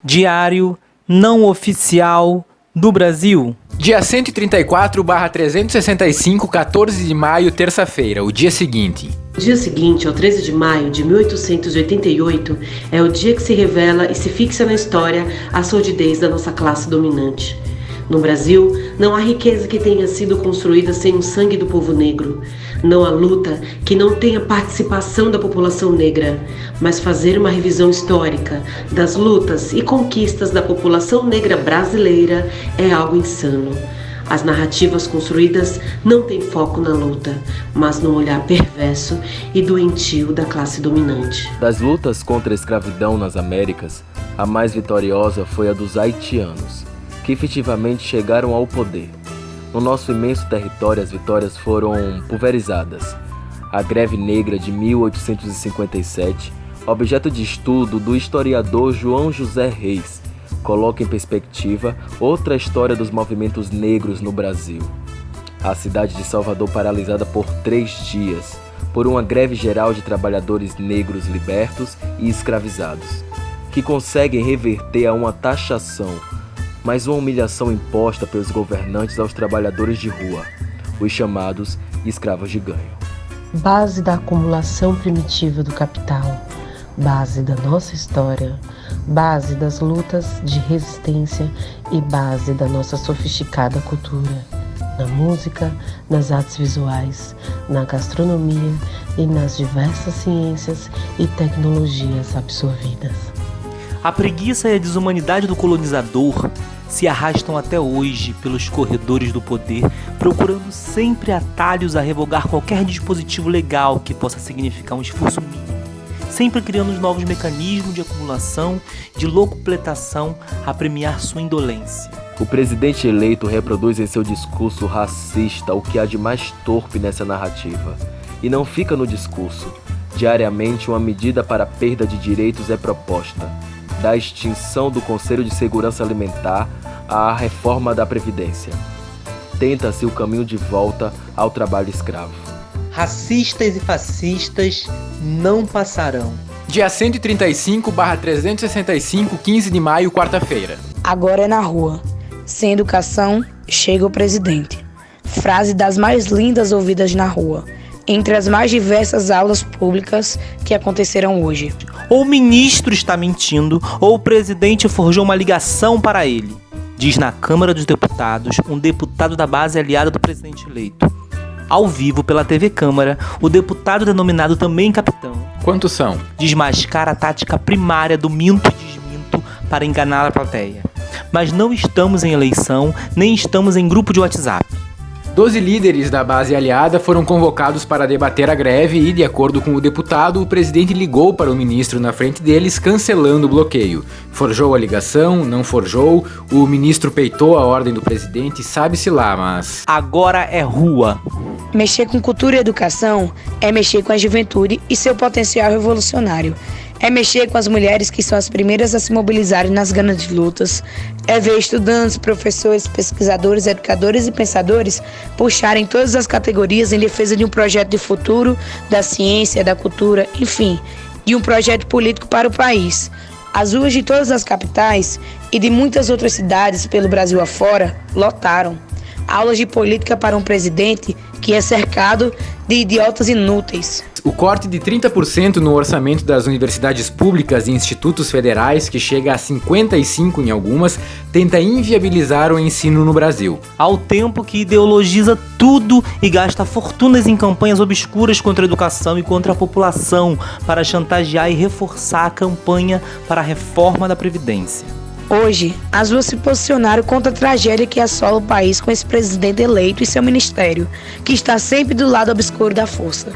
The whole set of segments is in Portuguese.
Diário não oficial do Brasil. Dia 134/365, 14 de maio, terça-feira, o dia seguinte. O dia seguinte, ao 13 de maio de 1888, é o dia que se revela e se fixa na história a sordidez da nossa classe dominante. No Brasil, não há riqueza que tenha sido construída sem o sangue do povo negro. Não há luta que não tenha participação da população negra. Mas fazer uma revisão histórica das lutas e conquistas da população negra brasileira é algo insano. As narrativas construídas não têm foco na luta, mas no olhar perverso e doentio da classe dominante. Das lutas contra a escravidão nas Américas, a mais vitoriosa foi a dos haitianos, que efetivamente chegaram ao poder. No nosso imenso território, as vitórias foram pulverizadas. A greve negra de 1857, objeto de estudo do historiador João José Reis, coloca em perspectiva outra história dos movimentos negros no Brasil. A cidade de Salvador paralisada por 3 dias, por uma greve geral de trabalhadores negros libertos e escravizados, que conseguem reverter a uma taxação, mas uma humilhação imposta pelos governantes aos trabalhadores de rua, os chamados escravos de ganho. Base da acumulação primitiva do capital, base da nossa história, base das lutas de resistência e base da nossa sofisticada cultura, na música, nas artes visuais, na gastronomia e nas diversas ciências e tecnologias absorvidas. A preguiça e a desumanidade do colonizador se arrastam até hoje pelos corredores do poder, procurando sempre atalhos a revogar qualquer dispositivo legal que possa significar um esforço mínimo, sempre criando novos mecanismos de acumulação, de locupletação a premiar sua indolência. O presidente eleito reproduz em seu discurso racista o que há de mais torpe nessa narrativa. E não fica no discurso. Diariamente, uma medida para a perda de direitos é proposta, da extinção do Conselho de Segurança Alimentar à reforma da Previdência. Tenta-se o caminho de volta ao trabalho escravo. Racistas e fascistas não passarão. Dia 135/365, 15 de maio, quarta-feira. Agora é na rua. Sem educação, chega o presidente. Frase das mais lindas ouvidas na rua, entre as mais diversas aulas públicas que aconteceram hoje. Ou o ministro está mentindo, ou o presidente forjou uma ligação para ele, diz na Câmara dos Deputados um deputado da base aliada do presidente eleito. Ao vivo pela TV Câmara, o deputado denominado também capitão. Quantos são? Desmascara a tática primária do minto e desminto para enganar a plateia. Mas não estamos em eleição, nem estamos em grupo de WhatsApp. 12 líderes da base aliada foram convocados para debater a greve e, de acordo com o deputado, o presidente ligou para o ministro na frente deles, cancelando o bloqueio. Forjou a ligação, não forjou, o ministro peitou a ordem do presidente, sabe-se lá, mas... Agora é rua. Mexer com cultura e educação é mexer com a juventude e seu potencial revolucionário. É mexer com as mulheres que são as primeiras a se mobilizarem nas grandes lutas. É ver estudantes, professores, pesquisadores, educadores e pensadores puxarem todas as categorias em defesa de um projeto de futuro, da ciência, da cultura, enfim, de um projeto político para o país. As ruas de todas as capitais e de muitas outras cidades pelo Brasil afora lotaram. Aulas de política para um presidente que é cercado de idiotas inúteis. O corte de 30% no orçamento das universidades públicas e institutos federais, que chega a 55% em algumas, tenta inviabilizar o ensino no Brasil. Ao tempo que ideologiza tudo e gasta fortunas em campanhas obscuras contra a educação e contra a população para chantagear e reforçar a campanha para a reforma da Previdência. Hoje, as ruas se posicionaram contra a tragédia que assola o país com esse presidente eleito e seu ministério, que está sempre do lado obscuro da força.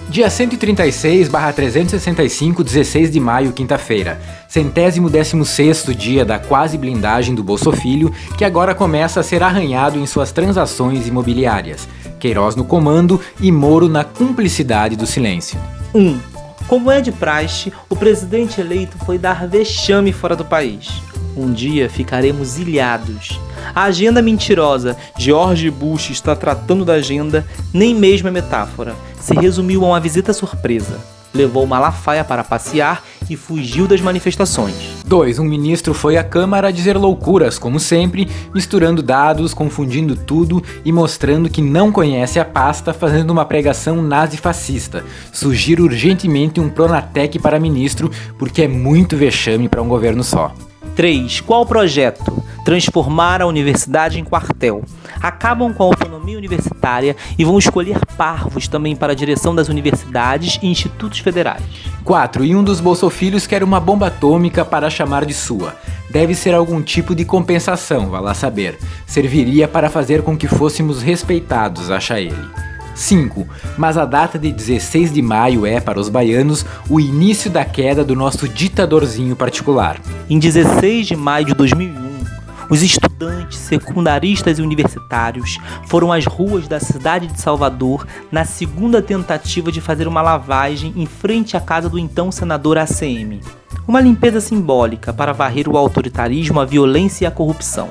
Dia 136/365, 16 de maio, quinta-feira. 116º dia da quase blindagem do Bolsa Filho, que agora começa a ser arranhado em suas transações imobiliárias. Queiroz no comando e Moro na cumplicidade do silêncio. 1. Como é de praxe, o presidente eleito foi dar vexame fora do país. Um dia ficaremos ilhados. A agenda mentirosa, George Bush está tratando da agenda, nem mesmo é metáfora. Se resumiu a uma visita surpresa. Levou Malafaia para passear e fugiu das manifestações. 2. Um ministro foi à Câmara dizer loucuras, como sempre, misturando dados, confundindo tudo e mostrando que não conhece a pasta, fazendo uma pregação nazi-fascista. Sugiro urgentemente um Pronatec para ministro, porque é muito vexame para um governo só. 3. Qual projeto? Transformar a universidade em quartel. Acabam com a autonomia universitária e vão escolher parvos também para a direção das universidades e institutos federais. 4. E um dos bolsofilhos quer uma bomba atômica para chamar de sua. Deve ser algum tipo de compensação, vá lá saber. Serviria para fazer com que fôssemos respeitados, acha ele. 5. Mas a data de 16 de maio é, para os baianos, o início da queda do nosso ditadorzinho particular. Em 16 de maio de 2001, os estudantes, secundaristas e universitários foram às ruas da cidade de Salvador na segunda tentativa de fazer uma lavagem em frente à casa do então senador ACM. Uma limpeza simbólica para varrer o autoritarismo, a violência e a corrupção.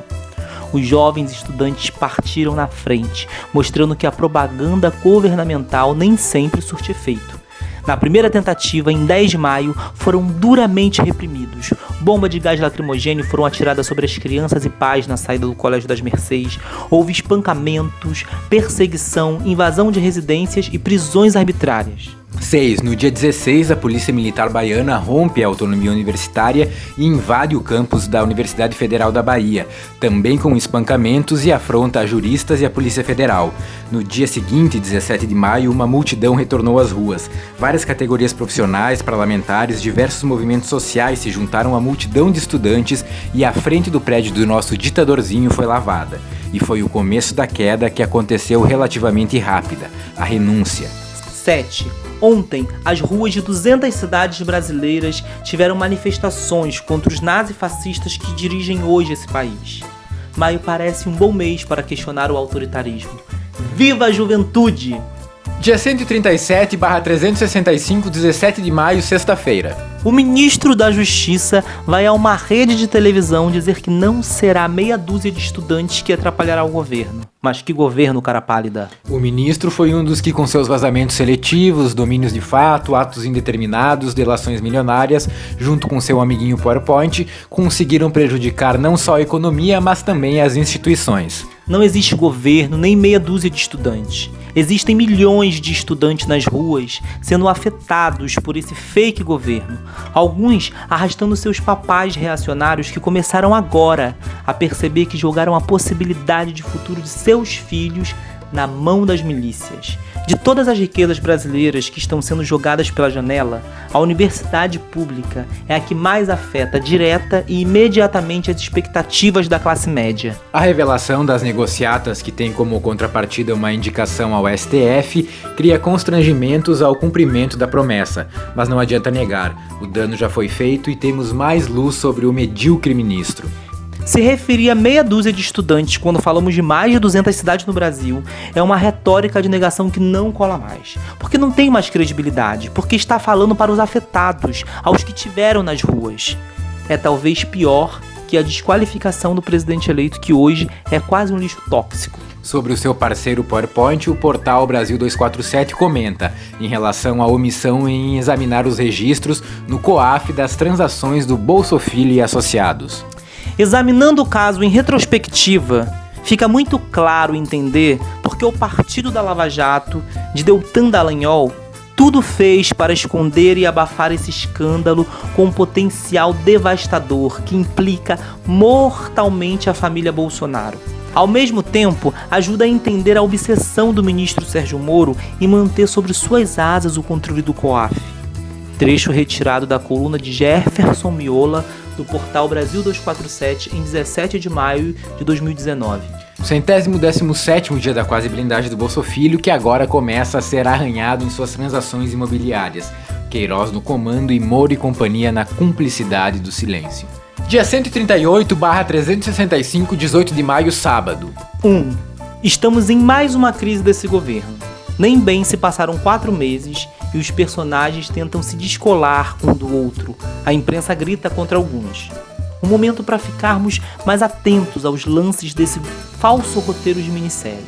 Os jovens estudantes partiram na frente, mostrando que a propaganda governamental nem sempre surte efeito. Na primeira tentativa, em 10 de maio, foram duramente reprimidos. Bombas de gás lacrimogêneo foram atiradas sobre as crianças e pais na saída do Colégio das Mercês. Houve espancamentos, perseguição, invasão de residências e prisões arbitrárias. 6. No dia 16, a Polícia Militar Baiana rompe a autonomia universitária e invade o campus da Universidade Federal da Bahia, também com espancamentos e afronta a juristas e a Polícia Federal. No dia seguinte, 17 de maio, uma multidão retornou às ruas. Várias categorias profissionais, parlamentares, diversos movimentos sociais se juntaram à multidão de estudantes e a frente do prédio do nosso ditadorzinho foi lavada. E foi o começo da queda que aconteceu relativamente rápida, a renúncia. 7. Ontem, as ruas de 200 cidades brasileiras tiveram manifestações contra os nazifascistas que dirigem hoje esse país. Maio parece um bom mês para questionar o autoritarismo. Viva a juventude! Dia 137/365, 17 de maio, sexta-feira. O ministro da Justiça vai a uma rede de televisão dizer que não será meia dúzia de estudantes que atrapalhará o governo. Mas que governo, cara pálida? O ministro foi um dos que, com seus vazamentos seletivos, domínios de fato, atos indeterminados, delações milionárias, junto com seu amiguinho PowerPoint, conseguiram prejudicar não só a economia, mas também as instituições. Não existe governo nem meia dúzia de estudantes. Existem milhões de estudantes nas ruas sendo afetados por esse fake governo. Alguns arrastando seus papais reacionários que começaram agora a perceber que jogaram a possibilidade de futuro de seus filhos na mão das milícias. De todas as riquezas brasileiras que estão sendo jogadas pela janela, a universidade pública é a que mais afeta direta e imediatamente as expectativas da classe média. A revelação das negociatas, que tem como contrapartida uma indicação ao STF, cria constrangimentos ao cumprimento da promessa, mas não adianta negar, o dano já foi feito e temos mais luz sobre o medíocre ministro. Se referir a meia dúzia de estudantes quando falamos de mais de 200 cidades no Brasil é uma retórica de negação que não cola mais, porque não tem mais credibilidade, porque está falando para os afetados, aos que tiveram nas ruas. É talvez pior que a desqualificação do presidente eleito, que hoje é quase um lixo tóxico. Sobre o seu parceiro PowerPoint, o portal Brasil 247 comenta em relação à omissão em examinar os registros no COAF das transações do Bolsa Filho e associados. Examinando o caso em retrospectiva, fica muito claro entender porque o partido da Lava Jato, de Deltan Dallagnol, tudo fez para esconder e abafar esse escândalo com um potencial devastador que implica mortalmente a família Bolsonaro. Ao mesmo tempo, ajuda a entender a obsessão do ministro Sérgio Moro em manter sobre suas asas o controle do COAF. Trecho retirado da coluna de Jefferson Miola, do portal Brasil 247, em 17 de maio de 2019. O 117º dia da quase blindagem do Bolsa Filho, que agora começa a ser arranhado em suas transações imobiliárias. Queiroz no comando e Moro e companhia na cumplicidade do silêncio. Dia 138/365, 18 de maio, sábado. 1. Estamos em mais uma crise desse governo. Nem bem se passaram 4 meses e os personagens tentam se descolar um do outro. A imprensa grita contra alguns. Um momento para ficarmos mais atentos aos lances desse falso roteiro de minissérie.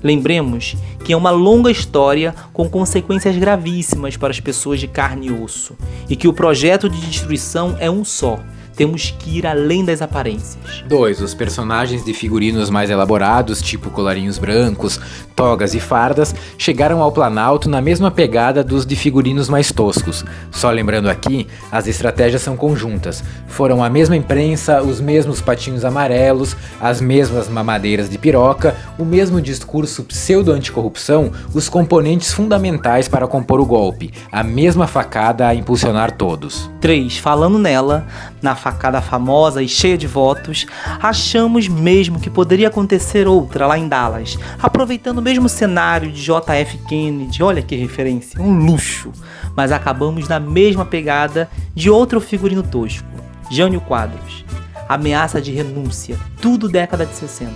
Lembremos que é uma longa história com consequências gravíssimas para as pessoas de carne e osso, e que o projeto de destruição é um só. Temos que ir além das aparências. 2. Os personagens de figurinos mais elaborados, tipo colarinhos brancos, togas e fardas, chegaram ao Planalto na mesma pegada dos de figurinos mais toscos. Só lembrando aqui, as estratégias são conjuntas. Foram a mesma imprensa, os mesmos patinhos amarelos, as mesmas mamadeiras de piroca, o mesmo discurso pseudo-anticorrupção, os componentes fundamentais para compor o golpe, a mesma facada a impulsionar todos. 3. Falando nela, na facada famosa e cheia de votos, achamos mesmo que poderia acontecer outra lá em Dallas, aproveitando o mesmo cenário de JF Kennedy, olha que referência, um luxo, mas acabamos na mesma pegada de outro figurino tosco, Jânio Quadros, ameaça de renúncia, tudo década de 60.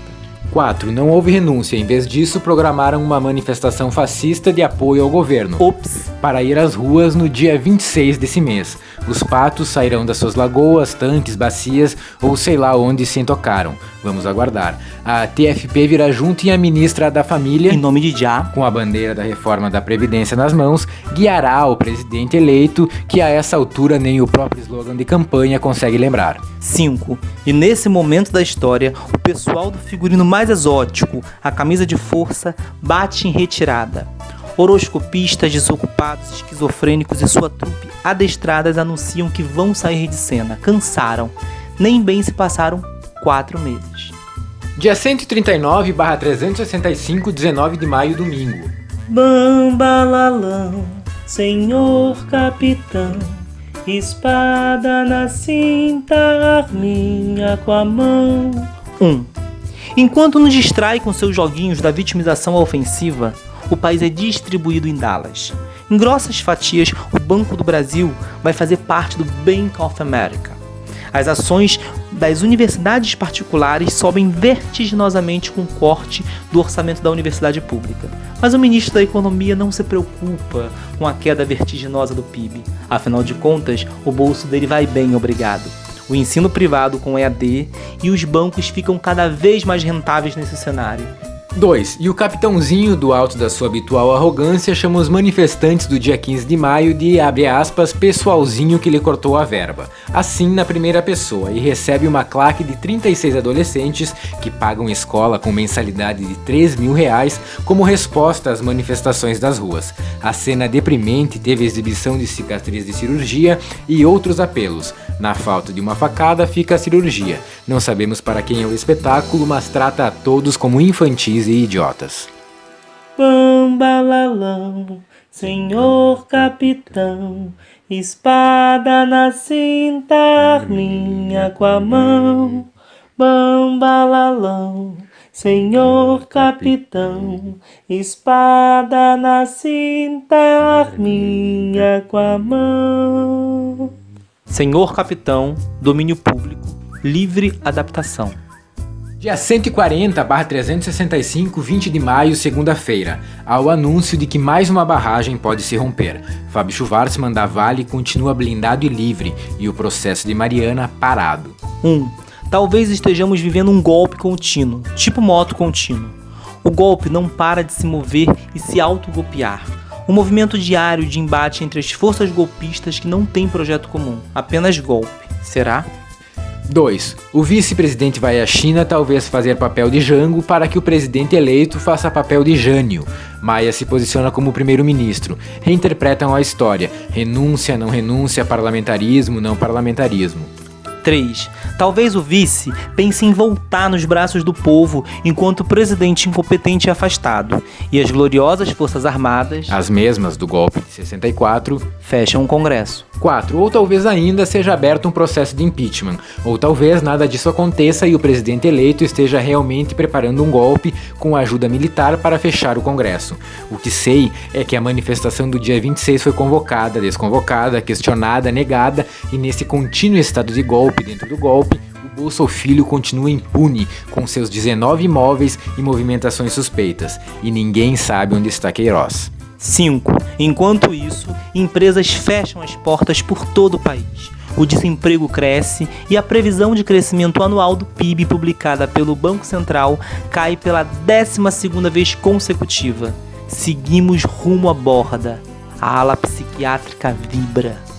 4. Não houve renúncia, em vez disso programaram uma manifestação fascista de apoio ao governo. Ops! Para ir às ruas no dia 26 desse mês. Os patos sairão das suas lagoas, tanques, bacias ou sei lá onde se intocaram. Vamos aguardar. A TFP virá junto e a ministra da Família, Em nome de Já, com a bandeira da reforma da Previdência nas mãos, guiará o presidente eleito, que a essa altura nem o próprio slogan de campanha consegue lembrar. 5. E nesse momento da história, o pessoal do figurino mais exótico, a camisa de força, bate em retirada. Horoscopistas, desocupados, esquizofrênicos e sua trupe adestradas anunciam que vão sair de cena. Cansaram. Nem bem se passaram 4 meses. Dia 139/365, 19 de maio, domingo. Bambalalão, senhor capitão, espada na cinta, arminha com a mão. 1. Enquanto nos distrai com seus joguinhos da vitimização ofensiva, o país é distribuído em Dallas. Em grossas fatias, o Banco do Brasil vai fazer parte do Bank of America. As ações das universidades particulares sobem vertiginosamente com o corte do orçamento da universidade pública. Mas o ministro da Economia não se preocupa com a queda vertiginosa do PIB. Afinal de contas, o bolso dele vai bem, obrigado. O ensino privado com EAD e os bancos ficam cada vez mais rentáveis nesse cenário. 2. E o capitãozinho, do alto da sua habitual arrogância, chama os manifestantes do dia 15 de maio de, abre aspas, pessoalzinho que lhe cortou a verba. Assim, na primeira pessoa, e recebe uma claque de 36 adolescentes que pagam escola com mensalidade de R$3.000 como resposta às manifestações das ruas. A cena deprimente teve exibição de cicatriz de cirurgia e outros apelos. Na falta de uma facada, fica a cirurgia. Não sabemos para quem é o espetáculo, mas trata a todos como infantis e idiotas. Bambalalão, senhor capitão, espada na cinta, arminha com a mão. Bambalalão, senhor capitão, espada na cinta, arminha com a mão. Senhor capitão, domínio público, livre adaptação. Dia 140/365, 20 de maio, segunda-feira, há o anúncio de que mais uma barragem pode se romper. Fábio Schwartzman da Vale continua blindado e livre, e o processo de Mariana parado. 1. Talvez estejamos vivendo um golpe contínuo, tipo moto contínuo. O golpe não para de se mover e se autogolpear. Um movimento diário de embate entre as forças golpistas que não têm projeto comum, apenas golpe. Será? 2. O vice-presidente vai à China talvez fazer papel de Jango para que o presidente eleito faça papel de Jânio. Maia se posiciona como primeiro-ministro. Reinterpretam a história. Renúncia, não renúncia, parlamentarismo, não parlamentarismo. 3. Talvez o vice pense em voltar nos braços do povo enquanto o presidente incompetente é afastado. E as gloriosas forças armadas, As mesmas do golpe de 64, fecham o Congresso. 4. Ou talvez ainda seja aberto um processo de impeachment. Ou talvez nada disso aconteça e o presidente eleito esteja realmente preparando um golpe com ajuda militar para fechar o Congresso. O que sei é que a manifestação do dia 26 foi convocada, desconvocada, questionada, negada, e nesse contínuo estado de golpe dentro do golpe, o Bolsa Filho continua impune com seus 19 imóveis e movimentações suspeitas. E ninguém sabe onde está Queiroz. 5. Enquanto isso, empresas fecham as portas por todo o país. O desemprego cresce e a previsão de crescimento anual do PIB publicada pelo Banco Central cai pela 12ª vez consecutiva. Seguimos rumo à borda. A ala psiquiátrica vibra.